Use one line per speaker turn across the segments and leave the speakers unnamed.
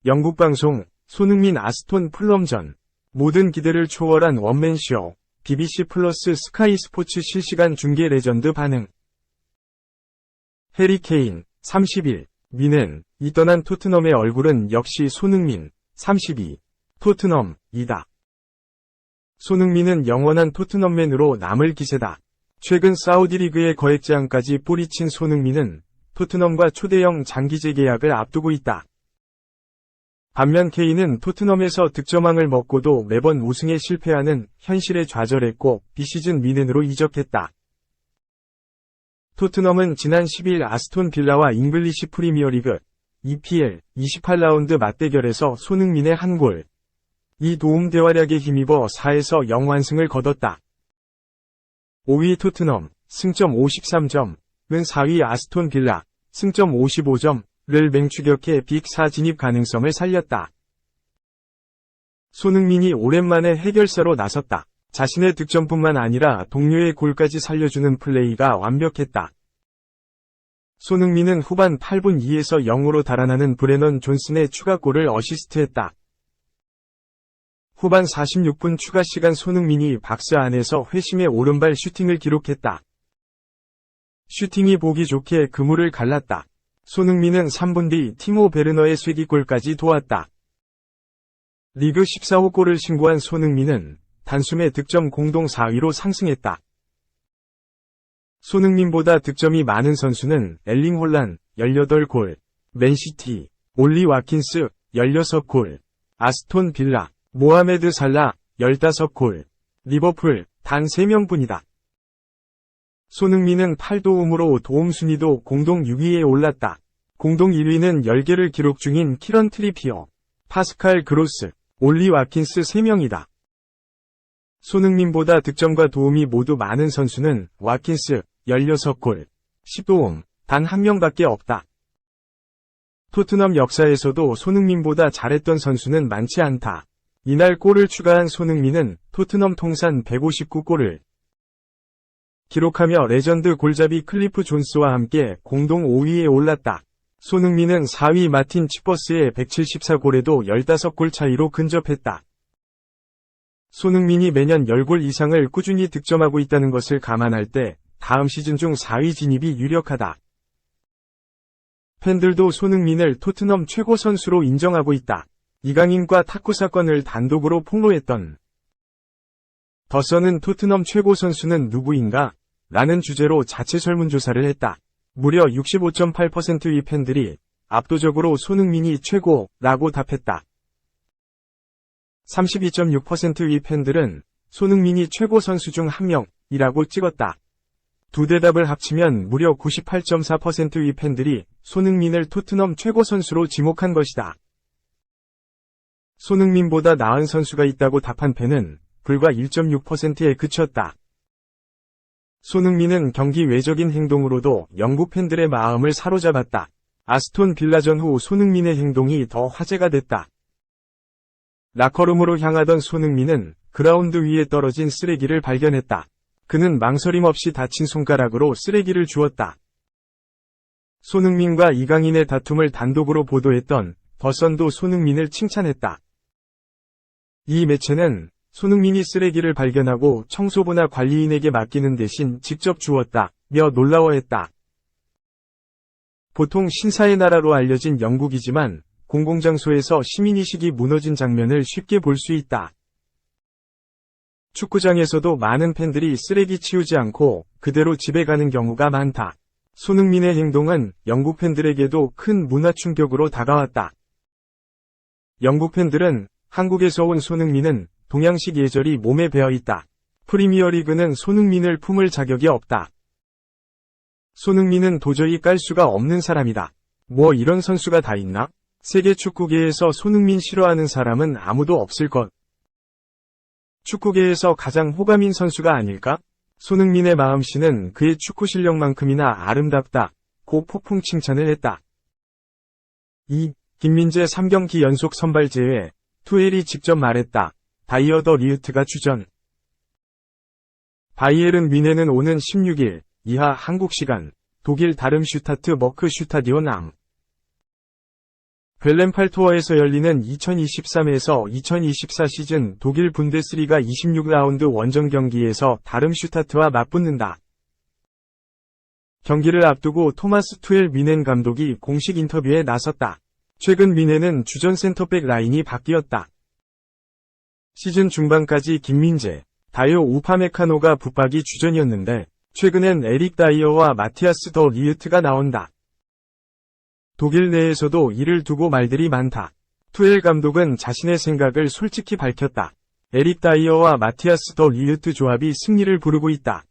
영국 방송, 손흥민 아스톤 플럼전. 모든 기대를 초월한 원맨쇼, BBC 플러스 스카이 스포츠 실시간 중계 레전드 반응. 해리 케인, 31. 미넨, 이 떠난 토트넘의 얼굴은 역시 손흥민, 32. 토트넘이다. 손흥민은 영원한 토트넘맨으로 남을 기세다. 최근 사우디리그의 거액제한까지 뿌리친 손흥민은 토트넘과 초대형 장기 재계약을 앞두고 있다. 반면 케인은 토트넘에서 득점왕을 먹고도 매번 우승에 실패하는 현실에 좌절했고 비시즌 미넨으로 이적했다. 토트넘은 지난 10일 아스톤 빌라와 잉글리시 프리미어리그 EPL 28라운드 맞대결에서 손흥민의 한 골, 이 도움 대활약에 힘입어 4에서 0 완승을 거뒀다. 5위 토트넘, 승점 53점은 4위 아스톤 빌라, 승점 55점을 맹추격해 빅4 진입 가능성을 살렸다. 손흥민이 오랜만에 해결사로 나섰다. 자신의 득점뿐만 아니라 동료의 골까지 살려주는 플레이가 완벽했다. 손흥민은 후반 8분 2에서 0으로 달아나는 브레넌 존슨의 추가골을 어시스트했다. 후반 46분 추가 시간 손흥민이 박스 안에서 회심의 오른발 슈팅을 기록했다. 슈팅이 보기 좋게 그물을 갈랐다. 손흥민은 3분 뒤 티모 베르너의 쐐기골까지 도왔다. 리그 14호 골을 신고한 손흥민은 단숨에 득점 공동 4위로 상승했다. 손흥민보다 득점이 많은 선수는 엘링 홀란 18골, 맨시티, 올리 와킨스 16골, 아스톤 빌라, 모하메드 살라 15골, 리버풀 단 3명뿐이다. 손흥민은 8도움으로 도움 순위도 공동 6위에 올랐다. 공동 1위는 10개를 기록 중인 키런 트리피어, 파스칼 그로스, 올리 와킨스 3명이다. 손흥민보다 득점과 도움이 모두 많은 선수는 와킨스 16골, 10도움, 단 1명밖에 없다. 토트넘 역사에서도 손흥민보다 잘했던 선수는 많지 않다. 이날 골을 추가한 손흥민은 토트넘 통산 159골을 기록하며 레전드 골잡이 클리프 존스와 함께 공동 5위에 올랐다. 손흥민은 4위 마틴 치퍼스의 174골에도 15골 차이로 근접했다. 손흥민이 매년 10골 이상을 꾸준히 득점하고 있다는 것을 감안할 때 다음 시즌 중 4위 진입이 유력하다. 팬들도 손흥민을 토트넘 최고 선수로 인정하고 있다. 이강인과 탁구 사건을 단독으로 폭로했던 더선은 토트넘 최고 선수는 누구인가? 라는 주제로 자체 설문조사를 했다. 무려 65.8%의 팬들이 압도적으로 손흥민이 최고라고 답했다. 32.6%의 팬들은 손흥민이 최고 선수 중 한 명이라고 찍었다. 두 대답을 합치면 무려 98.4%의 팬들이 손흥민을 토트넘 최고 선수로 지목한 것이다. 손흥민보다 나은 선수가 있다고 답한 팬은 불과 1.6%에 그쳤다. 손흥민은 경기 외적인 행동으로도 영국 팬들의 마음을 사로잡았다. 아스톤 빌라전 후 손흥민의 행동이 더 화제가 됐다. 라커룸으로 향하던 손흥민은 그라운드 위에 떨어진 쓰레기를 발견했다. 그는 망설임 없이 다친 손가락으로 쓰레기를 주웠다. 손흥민과 이강인의 다툼을 단독으로 보도했던 더선도 손흥민을 칭찬했다. 이 매체는 손흥민이 쓰레기를 발견하고 청소부나 관리인에게 맡기는 대신 직접 주웠다며 놀라워했다. 보통 신사의 나라로 알려진 영국이지만 공공장소에서 시민의식이 무너진 장면을 쉽게 볼 수 있다. 축구장에서도 많은 팬들이 쓰레기 치우지 않고 그대로 집에 가는 경우가 많다. 손흥민의 행동은 영국 팬들에게도 큰 문화 충격으로 다가왔다. 영국 팬들은 한국에서 온 손흥민은 동양식 예절이 몸에 배어있다. 프리미어리그는 손흥민을 품을 자격이 없다. 손흥민은 도저히 깔 수가 없는 사람이다. 뭐 이런 선수가 다 있나? 세계 축구계에서 손흥민 싫어하는 사람은 아무도 없을 것. 축구계에서 가장 호감인 선수가 아닐까? 손흥민의 마음씨는 그의 축구 실력만큼이나 아름답다고 폭풍 칭찬을 했다. 김민재 3경기 연속 선발 제외, 투엘이 직접 말했다. 다이어 더 리흐트가 주전. 바이에른 뮌헨은 오는 16일 이하 한국 시간, 독일 다름슈타트 머크 슈타디온 암. 벨렌팔 투어에서 열리는 2023에서 2024 시즌 독일 분데스리가 26라운드 원정 경기에서 다름슈타트와 맞붙는다. 경기를 앞두고 토마스 투엘 미넨 감독이 공식 인터뷰에 나섰다. 최근 미넨은 주전 센터백 라인이 바뀌었다. 시즌 중반까지 김민재, 다요 우파메카노가 붙박이 주전이었는데 최근엔 에릭 다이어와 마티아스 더 리흐트가 나온다. 독일 내에서도 이를 두고 말들이 많다. 투엘 감독은 자신의 생각을 솔직히 밝혔다. 에릭 다이어와 마티아스 더 리흐트 조합이 승리를 부르고 있다.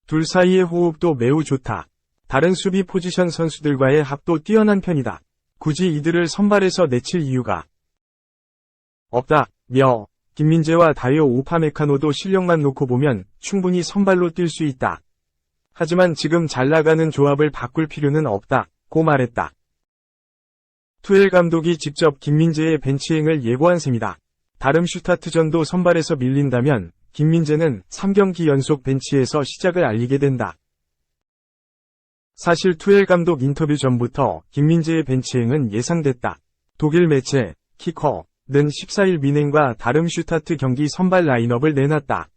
둘 사이의 호흡도 매우 좋다. 다른 수비 포지션 선수들과의 합도 뛰어난 편이다. 굳이 이들을 선발해서 내칠 이유가 없다. 김민재와 다요 우파메카노도 실력만 놓고 보면 충분히 선발로 뛸 수 있다. 하지만 지금 잘 나가는 조합을 바꿀 필요는 없다고 말했다. 투엘 감독이 직접 김민재의 벤치행을 예고한 셈이다. 다름슈타트전도 선발에서 밀린다면 김민재는 3경기 연속 벤치에서 시작을 알리게 된다. 사실 투엘 감독 인터뷰 전부터 김민재의 벤치행은 예상됐다. 독일 매체 키커는 14일 미넨과 다름슈타트 경기 선발 라인업을 내놨다.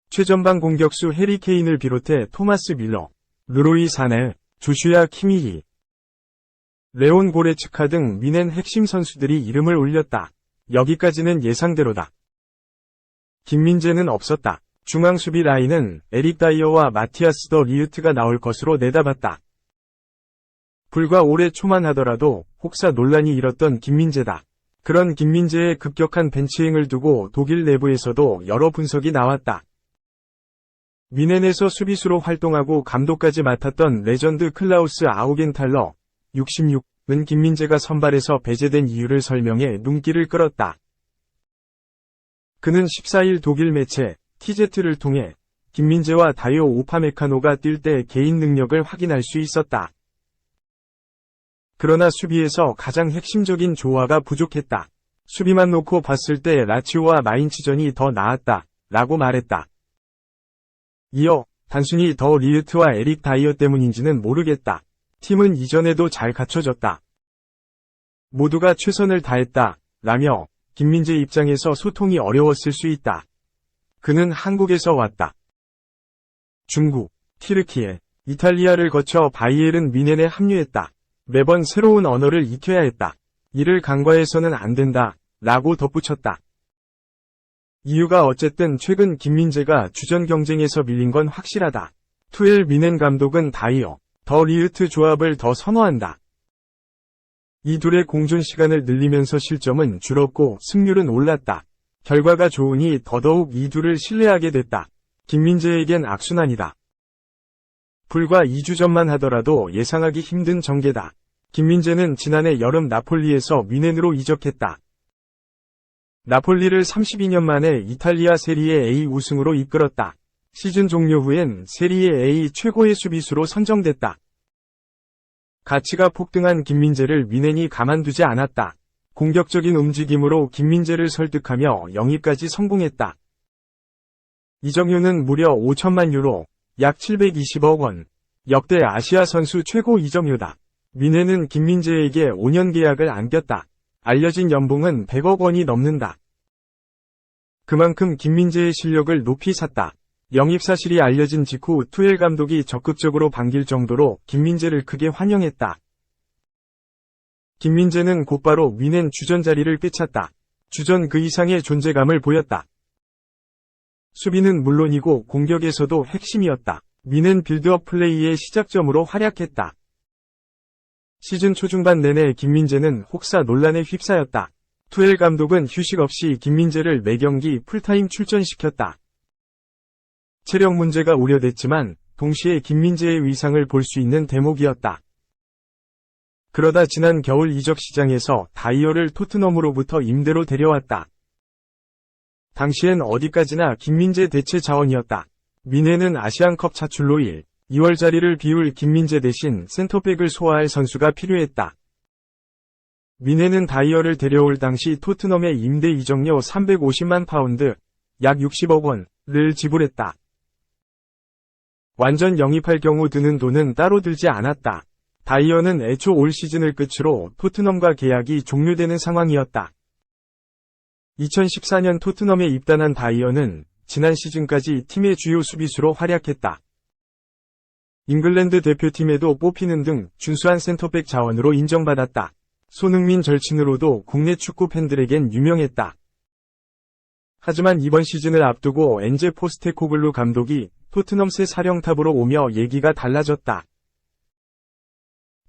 최전방 공격수 해리 케인을 비롯해 토마스 밀러, 르로이 사네, 조슈아 키미히, 레온 고레츠카 등 미넨 핵심 선수들이 이름을 올렸다. 여기까지는 예상대로다. 김민재는 없었다. 중앙 수비 라인은 에릭 다이어와 마티아스 더 리흐트가 나올 것으로 내다봤다. 불과 올해 초만 하더라도 혹사 논란이 일었던 김민재다. 그런 김민재의 급격한 벤치행을 두고 독일 내부에서도 여러 분석이 나왔다. 미넨에서 수비수로 활동하고 감독까지 맡았던 레전드 클라우스 아우겐탈러 66은 김민재가 선발에서 배제된 이유를 설명해 눈길을 끌었다. 그는 14일 독일 매체 TZ를 통해 김민재와 다요 우파메카노가 뛸 때 개인 능력을 확인할 수 있었다. 그러나 수비에서 가장 핵심적인 조화가 부족했다. 수비만 놓고 봤을 때 라치오와 마인츠전이 더 나았다. 라고 말했다. 이어 단순히 더 리흐트와 에릭 다이어 때문인지는 모르겠다. 팀은 이전에도 잘 갖춰졌다. 모두가 최선을 다했다. 라며 김민재 입장에서 소통이 어려웠을 수 있다. 그는 한국에서 왔다. 중국, 튀르키예, 이탈리아를 거쳐 바이에른 미넨에 합류했다. 매번 새로운 언어를 익혀야 했다. 이를 간과해서는 안 된다. 라고 덧붙였다. 이유가 어쨌든 최근 김민재가 주전 경쟁에서 밀린 건 확실하다. 투엘 미넨 감독은 다이어, 더 리흐트 조합을 더 선호한다. 이 둘의 공존 시간을 늘리면서 실점은 줄었고 승률은 올랐다. 결과가 좋으니 더더욱 이 둘을 신뢰하게 됐다. 김민재에겐 악순환이다. 불과 2주 전만 하더라도 예상하기 힘든 전개다. 김민재는 지난해 여름 나폴리에서 미넨으로 이적했다. 나폴리를 32년 만에 이탈리아 세리에 A 우승으로 이끌었다. 시즌 종료 후엔 세리에 A 최고의 수비수로 선정됐다. 가치가 폭등한 김민재를 미넨이 가만두지 않았다. 공격적인 움직임으로 김민재를 설득하며 영입까지 성공했다. 이적료는 무려 5천만 유로, 약 720억 원. 역대 아시아 선수 최고 이적료다. 미넨은 김민재에게 5년 계약을 안겼다. 알려진 연봉은 100억 원이 넘는다. 그만큼 김민재의 실력을 높이 샀다. 영입 사실이 알려진 직후 투엘 감독이 적극적으로 반길 정도로 김민재를 크게 환영했다. 김민재는 곧바로 미넨 주전 자리를 꿰찼다. 주전 그 이상의 존재감을 보였다. 수비는 물론이고 공격에서도 핵심이었다. 미넨 빌드업 플레이의 시작점으로 활약했다. 시즌 초중반 내내 김민재는 혹사 논란에 휩싸였다. 투엘 감독은 휴식 없이 김민재를 매경기 풀타임 출전시켰다. 체력 문제가 우려됐지만 동시에 김민재의 위상을 볼 수 있는 대목이었다. 그러다 지난 겨울 이적 시장에서 다이어를 토트넘으로부터 임대로 데려왔다. 당시엔 어디까지나 김민재 대체 자원이었다. 미넨은 아시안컵 차출로 2월 자리를 비울 김민재 대신 센터백을 소화할 선수가 필요했다. 미넨은 다이어를 데려올 당시 토트넘의 임대 이적료 350만 파운드, 약 60억 원을 지불했다. 완전 영입할 경우 드는 돈은 따로 들지 않았다. 다이어는 애초 올 시즌을 끝으로 토트넘과 계약이 종료되는 상황이었다. 2014년 토트넘에 입단한 다이어는 지난 시즌까지 팀의 주요 수비수로 활약했다. 잉글랜드 대표팀에도 뽑히는 등 준수한 센터백 자원으로 인정받았다. 손흥민 절친으로도 국내 축구 팬들에겐 유명했다. 하지만 이번 시즌을 앞두고 엔제 포스테코글루 감독이 토트넘 새 사령탑으로 오며 얘기가 달라졌다.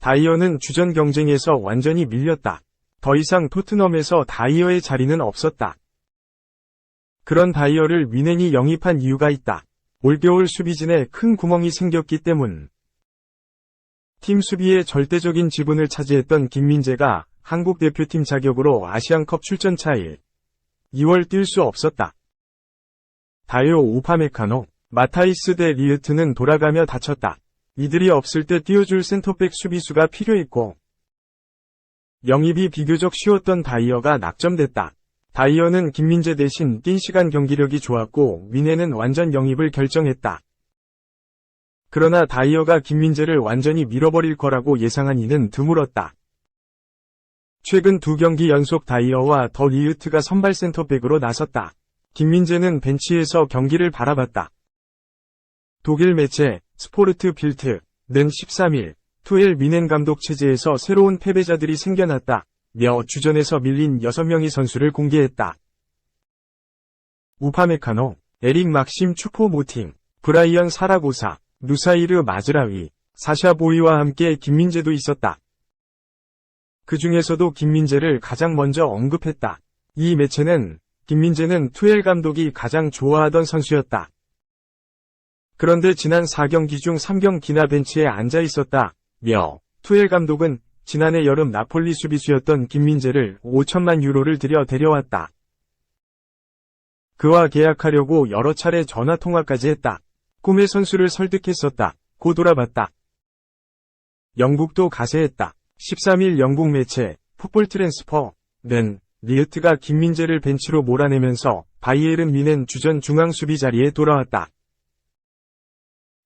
다이어는 주전 경쟁에서 완전히 밀렸다. 더 이상 토트넘에서 다이어의 자리는 없었다. 그런 다이어를 뮌헨이 영입한 이유가 있다. 올겨울 수비진에 큰 구멍이 생겼기 때문. 팀 수비의 절대적인 지분을 차지했던 김민재가 한국 대표팀 자격으로 아시안컵 출전 차일 2월 뛸 수 없었다. 다이어 우파메카노, 마타이스 대 리흐트는 돌아가며 다쳤다. 이들이 없을 때 띄워줄 센터백 수비수가 필요했고 영입이 비교적 쉬웠던 다이어가 낙점됐다. 다이어는 김민재 대신 뛴 시간 경기력이 좋았고 뮌헨은 완전 영입을 결정했다. 그러나 다이어가 김민재를 완전히 밀어버릴 거라고 예상한 이는 드물었다. 최근 2경기 연속 다이어와 더 리흐트가 선발 센터백으로 나섰다. 김민재는 벤치에서 경기를 바라봤다. 독일 매체 스포르트 빌트는 13일 투엘 뮌헨 감독 체제에서 새로운 패배자들이 생겨났다. 며 주전에서 밀린 6명의 선수를 공개했다. 우파메카노, 에릭 막심 추포모팅, 브라이언 사라고사, 누사이르 마즈라위, 사샤 보이와 함께 김민재도 있었다. 그 중에서도 김민재를 가장 먼저 언급했다. 이 매체는 김민재는 투엘 감독이 가장 좋아하던 선수였다. 그런데 지난 4경기 중 3경기나 벤치에 앉아 있었다. 며 투엘 감독은 지난해 여름 나폴리 수비수였던 김민재를 5천만 유로를 들여 데려왔다. 그와 계약하려고 여러 차례 전화통화까지 했다. 꿈의 선수를 설득했었다. 고 돌아봤다. 영국도 가세했다. 13일 영국 매체 풋볼 트랜스퍼는 리흐트가 김민재를 벤치로 몰아내면서 바이에른 뮌헨 주전 중앙 수비 자리에 돌아왔다.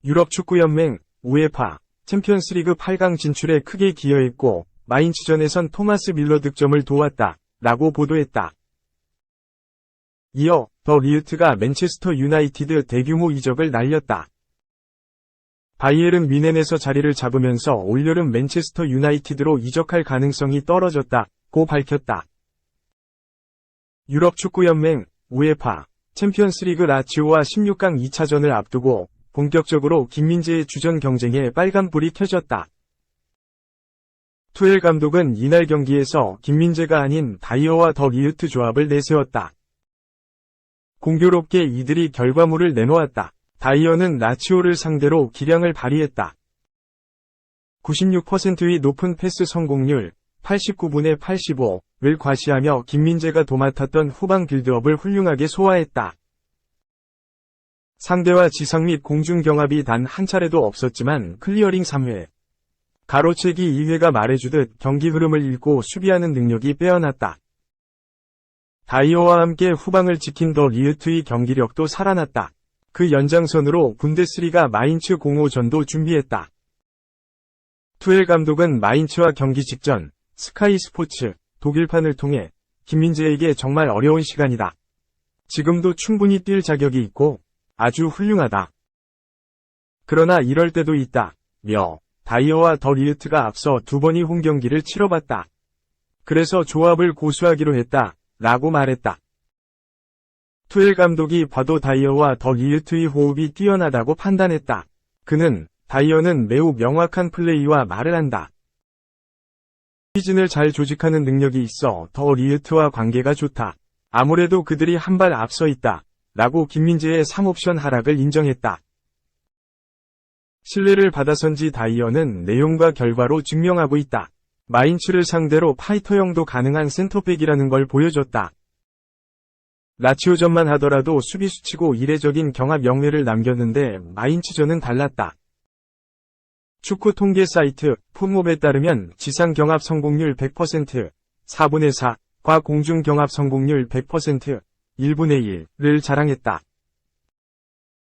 유럽축구연맹 우에파 챔피언스리그 8강 진출에 크게 기여했고 마인츠전에선 토마스 밀러 득점을 도왔다. 라고 보도했다. 이어 더 리흐트가 맨체스터 유나이티드 대규모 이적을 날렸다. 바이에른 뮌헨에서 자리를 잡으면서 올여름 맨체스터 유나이티드로 이적할 가능성이 떨어졌다고 밝혔다. 유럽축구연맹 우에파 챔피언스리그 라치오와 16강 2차전을 앞두고 본격적으로 김민재의 주전 경쟁에 빨간불이 켜졌다. 투엘 감독은 이날 경기에서 김민재가 아닌 다이어와 더 리흐트 조합을 내세웠다. 공교롭게 이들이 결과물을 내놓았다. 다이어는 라치오를 상대로 기량을 발휘했다. 96%의 높은 패스 성공률, 89분의 85를 과시하며 김민재가 도맡았던 후방 빌드업을 훌륭하게 소화했다. 상대와 지상 및 공중 경합이 단 한 차례도 없었지만 클리어링 3회, 가로채기 2회가 말해주듯 경기 흐름을 읽고 수비하는 능력이 빼어났다. 다이어와 함께 후방을 지킨 더 리흐트의 경기력도 살아났다. 그 연장선으로 분데스리가 마인츠 05전도 준비했다. 투엘 감독은 마인츠와 경기 직전 스카이 스포츠 독일판을 통해 김민재에게 정말 어려운 시간이다. 지금도 충분히 뛸 자격이 있고 아주 훌륭하다. 그러나 이럴 때도 있다. 며 다이어와 더 리흐트가 앞서 2번의 홈경기를 치러봤다. 그래서 조합을 고수하기로 했다. 라고 말했다. 투엘 감독이 봐도 다이어와 더 리흐트의 호흡이 뛰어나다고 판단했다. 그는 다이어는 매우 명확한 플레이와 말을 한다. 시즌을 잘 조직하는 능력이 있어 더 리흐트와 관계가 좋다. 아무래도 그들이 한 발 앞서 있다. 라고 김민재의 3옵션 하락을 인정했다. 신뢰를 받아선지 다이어는 내용과 결과로 증명하고 있다. 마인츠를 상대로 파이터형도 가능한 센터백이라는 걸 보여줬다. 라치오전만 하더라도 수비수치고 이례적인 경합 영예를 남겼는데 마인츠전은 달랐다. 축구 통계 사이트 풋몹에 따르면 지상 경합 성공률 100%, 4분의 4, 과 공중 경합 성공률 100%, 1분의 1를 자랑했다.